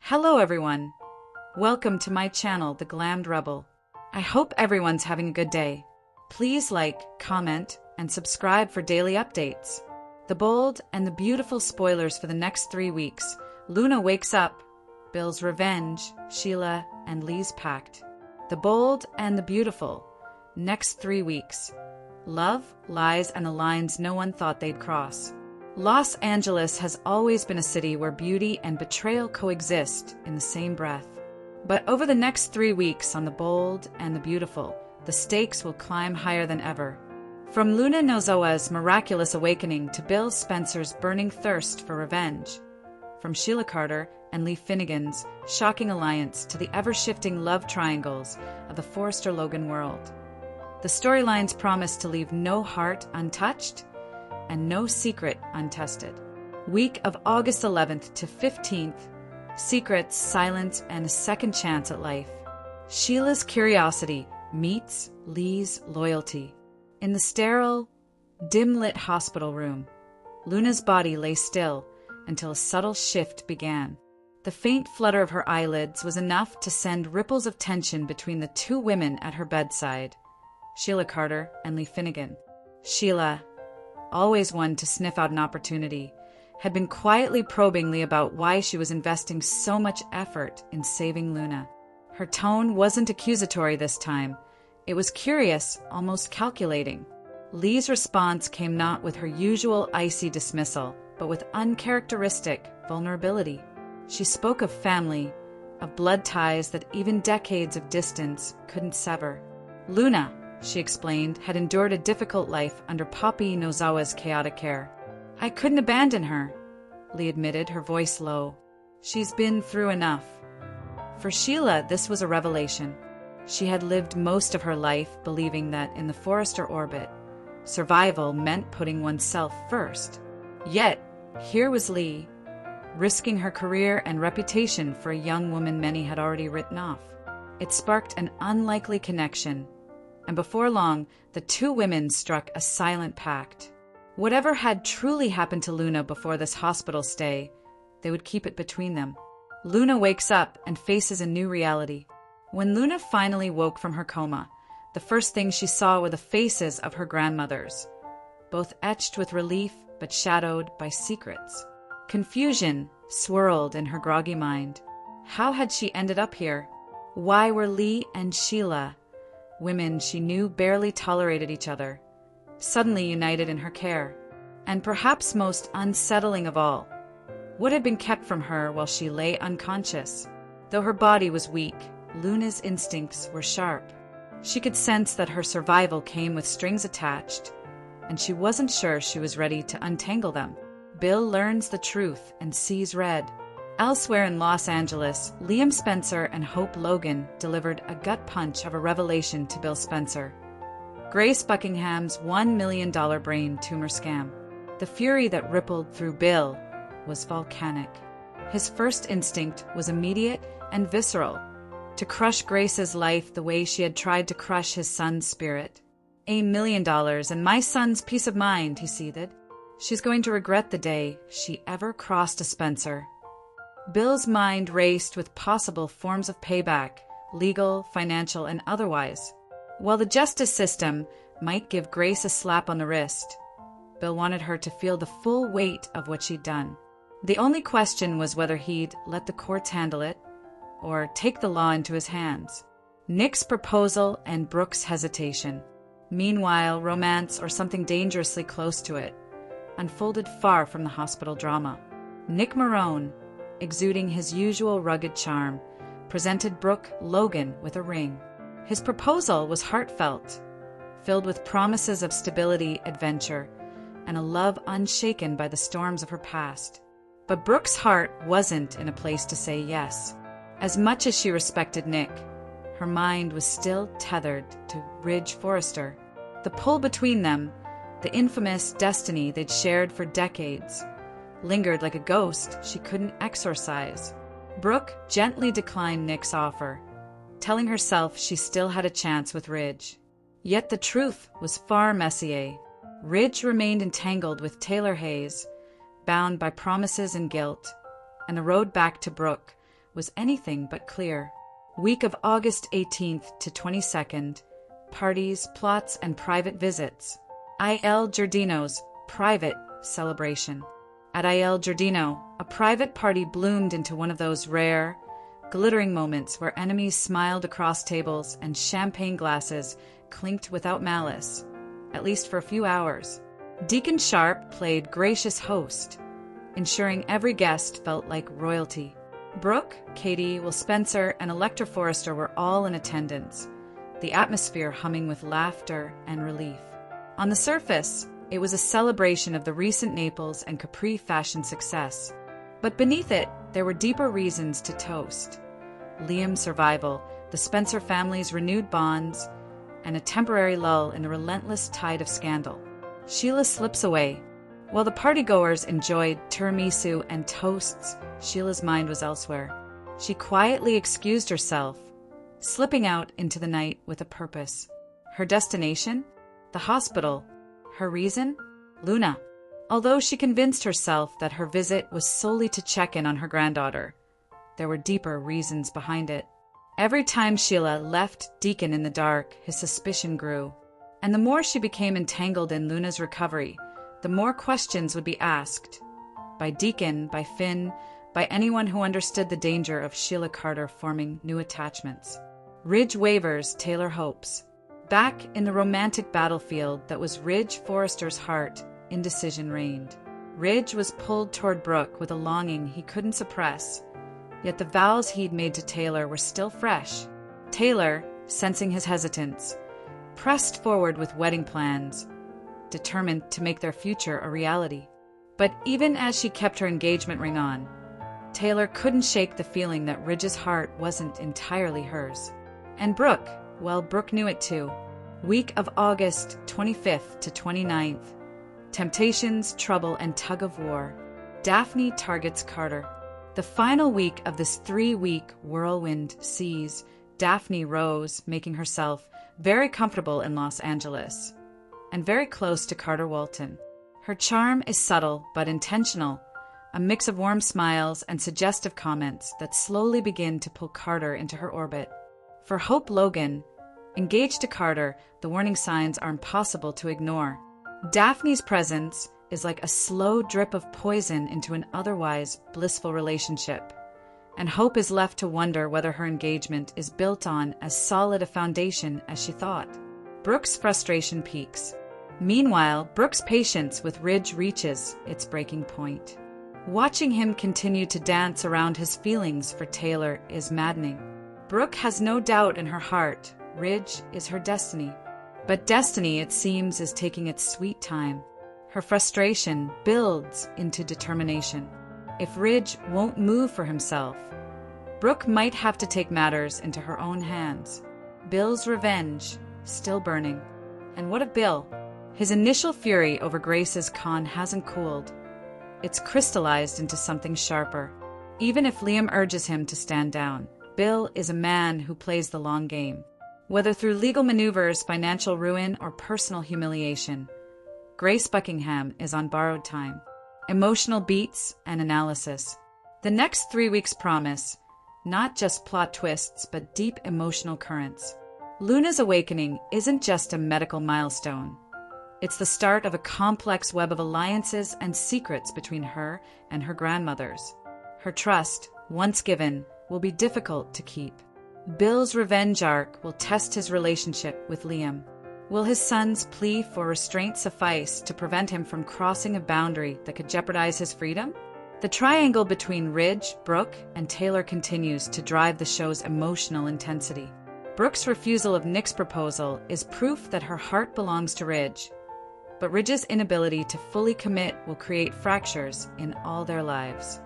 Hello everyone! Welcome to my channel, The Glammed Rebel. I hope everyone's having a good day. Please like, comment, and subscribe for daily updates. The bold and the beautiful spoilers for the next 3 weeks. Luna wakes up. Bill's revenge. Sheila and Lee's pact. The bold and the beautiful. Next 3 weeks. Love, lies, and the lines no one thought they'd cross. Los Angeles has always been a city where beauty and betrayal coexist in the same breath. But over the next 3 weeks on The Bold and the Beautiful, the stakes will climb higher than ever. From Luna Nozoa's miraculous awakening to Bill Spencer's burning thirst for revenge. From Sheila Carter and Lee Finnegan's shocking alliance to the ever-shifting love triangles of the Forrester-Logan world. The storylines promise to leave no heart untouched and no secret untested. Week of August 11th to 15th, secrets, silence, and a second chance at life. Sheila's curiosity meets Lee's loyalty. In the sterile, dim-lit hospital room, Luna's body lay still until a subtle shift began. The faint flutter of her eyelids was enough to send ripples of tension between the two women at her bedside, Sheila Carter and Lee Finnegan. Sheila, always one to sniff out an opportunity, had been quietly probing Lee about why she was investing so much effort in saving Luna. Her tone wasn't accusatory this time. It was curious, almost calculating. Lee's response came not with her usual icy dismissal, but with uncharacteristic vulnerability. She spoke of family, of blood ties that even decades of distance couldn't sever. Luna, she explained, had endured a difficult life under Papi Nozawa's chaotic care. I couldn't abandon her, Lee admitted, her voice low. She's been through enough. For Sheila, this was a revelation. She had lived most of her life believing that in the Forrester orbit, survival meant putting oneself first. Yet, here was Lee, risking her career and reputation for a young woman many had already written off. It sparked an unlikely connection, and before long, the two women struck a silent pact. Whatever had truly happened to Luna before this hospital stay, they would keep it between them. Luna wakes up and faces a new reality. When Luna finally woke from her coma, the first thing she saw were the faces of her grandmothers, both etched with relief but shadowed by secrets. Confusion swirled in her groggy mind. How had she ended up here? Why were Lee and Sheila, women she knew barely tolerated each other, suddenly united in her care? And perhaps most unsettling of all, what had been kept from her while she lay unconscious? Though her body was weak, Luna's instincts were sharp. She could sense that her survival came with strings attached, and she wasn't sure she was ready to untangle them. Bill learns the truth and sees red. Elsewhere in Los Angeles, Liam Spencer and Hope Logan delivered a gut punch of a revelation to Bill Spencer. Grace Buckingham's $1 million brain tumor scam. The fury that rippled through Bill was volcanic. His first instinct was immediate and visceral, to crush Grace's life the way she had tried to crush his son's spirit. $1 million and my son's peace of mind, he seethed. She's going to regret the day she ever crossed a Spencer. Bill's mind raced with possible forms of payback, legal, financial, and otherwise. While the justice system might give Grace a slap on the wrist, Bill wanted her to feel the full weight of what she'd done. The only question was whether he'd let the courts handle it or take the law into his hands. Nick's proposal and Brooke's hesitation. Meanwhile, romance, or something dangerously close to it, unfolded far from the hospital drama. Nick Marone, exuding his usual rugged charm, presented Brooke Logan with a ring. His proposal was heartfelt, filled with promises of stability, adventure, and a love unshaken by the storms of her past. But Brooke's heart wasn't in a place to say yes. As much as she respected Nick, her mind was still tethered to Ridge Forrester. The pull between them, the infamous destiny they'd shared for decades, lingered like a ghost she couldn't exorcise. Brooke gently declined Nick's offer, telling herself she still had a chance with Ridge. Yet the truth was far messier. Ridge remained entangled with Taylor Hayes, bound by promises and guilt, and the road back to Brooke was anything but clear. Week of August 18th to 22nd, parties, plots, and private visits. Il Giardino's private celebration. At Il Giardino, a private party bloomed into one of those rare, glittering moments where enemies smiled across tables and champagne glasses clinked without malice, at least for a few hours. Deacon Sharp played gracious host, ensuring every guest felt like royalty. Brooke, Katie, Will Spencer, and Elector Forrester were all in attendance, the atmosphere humming with laughter and relief. On the surface, it was a celebration of the recent Naples and Capri fashion success. But beneath it, there were deeper reasons to toast. Liam's survival, the Spencer family's renewed bonds, and a temporary lull in the relentless tide of scandal. Sheila slips away. While the partygoers enjoyed tiramisu and toasts, Sheila's mind was elsewhere. She quietly excused herself, slipping out into the night with a purpose. Her destination? The hospital. Her reason? Luna. Although she convinced herself that her visit was solely to check in on her granddaughter, there were deeper reasons behind it. Every time Sheila left Deacon in the dark, his suspicion grew. And the more she became entangled in Luna's recovery, the more questions would be asked. By Deacon, by Finn, by anyone who understood the danger of Sheila Carter forming new attachments. Ridge wavers, Taylor hopes. Back in the romantic battlefield that was Ridge Forrester's heart, indecision reigned. Ridge was pulled toward Brooke with a longing he couldn't suppress, yet the vows he'd made to Taylor were still fresh. Taylor, sensing his hesitance, pressed forward with wedding plans, determined to make their future a reality. But even as she kept her engagement ring on, Taylor couldn't shake the feeling that Ridge's heart wasn't entirely hers. And Brooke, well, Brooke knew it too. Week of August 25th to 29th. Temptations, trouble, and tug of war. Daphne targets Carter. The final week of this 3-week whirlwind sees Daphne Rose making herself very comfortable in Los Angeles and very close to Carter Walton. Her charm is subtle but intentional, a mix of warm smiles and suggestive comments that slowly begin to pull Carter into her orbit. For Hope Logan, engaged to Carter, the warning signs are impossible to ignore. Daphne's presence is like a slow drip of poison into an otherwise blissful relationship, and Hope is left to wonder whether her engagement is built on as solid a foundation as she thought. Brooke's frustration peaks. Meanwhile, Brooke's patience with Ridge reaches its breaking point. Watching him continue to dance around his feelings for Taylor is maddening. Brooke has no doubt in her heart Ridge is her destiny. But destiny, it seems, is taking its sweet time. Her frustration builds into determination. If Ridge won't move for himself, Brooke might have to take matters into her own hands. Bill's revenge, still burning. And what of Bill? His initial fury over Grace's con hasn't cooled. It's crystallized into something sharper. Even if Liam urges him to stand down, Bill is a man who plays the long game. Whether through legal maneuvers, financial ruin, or personal humiliation, Grace Buckingham is on borrowed time. Emotional beats and analysis. The next 3 weeks promise not just plot twists, but deep emotional currents. Luna's awakening isn't just a medical milestone. It's the start of a complex web of alliances and secrets between her and her grandmothers. Her trust, once given, will be difficult to keep. Bill's revenge arc will test his relationship with Liam. Will his son's plea for restraint suffice to prevent him from crossing a boundary that could jeopardize his freedom? The triangle between Ridge, Brooke, and Taylor continues to drive the show's emotional intensity. Brooke's refusal of Nick's proposal is proof that her heart belongs to Ridge, but Ridge's inability to fully commit will create fractures in all their lives.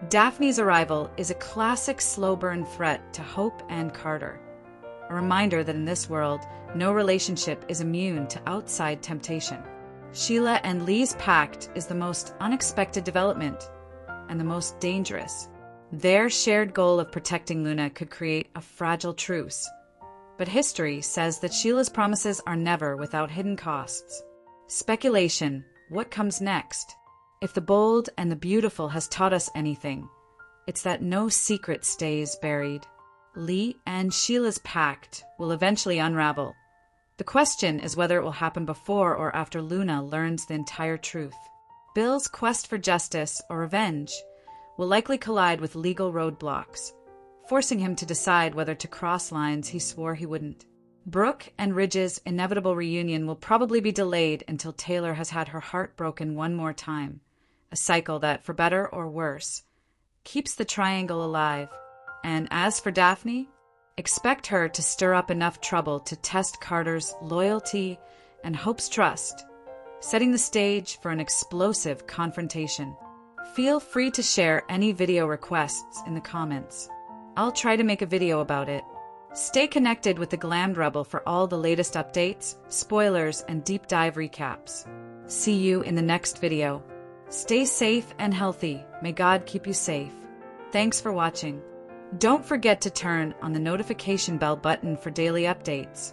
Daphne's arrival is a classic slow-burn threat to Hope and Carter, a reminder that in this world, no relationship is immune to outside temptation. Sheila and Lee's pact is the most unexpected development and the most dangerous. Their shared goal of protecting Luna could create a fragile truce, but history says that Sheila's promises are never without hidden costs. Speculation, what comes next? If the bold and the beautiful has taught us anything, It's that no secret stays buried. Lee and Sheila's pact will eventually unravel. The question is whether it will happen before or after Luna learns the entire truth. Bill's quest for justice or revenge will likely collide with legal roadblocks, forcing him to decide whether to cross lines he swore he wouldn't. Brooke and Ridge's inevitable reunion will probably be delayed until Taylor has had her heart broken one more time, a cycle that, for better or worse, keeps the triangle alive. And as for Daphne, expect her to stir up enough trouble to test Carter's loyalty and Hope's trust, setting the stage for an explosive confrontation. Feel free to share any video requests in the comments. I'll try to make a video about it. Stay connected with the Glammed Rebel for all the latest updates, spoilers, and deep dive recaps. See you in the next video. Stay safe and healthy. May God keep you safe. Thanks for watching. Don't forget to turn on the notification bell button for daily updates.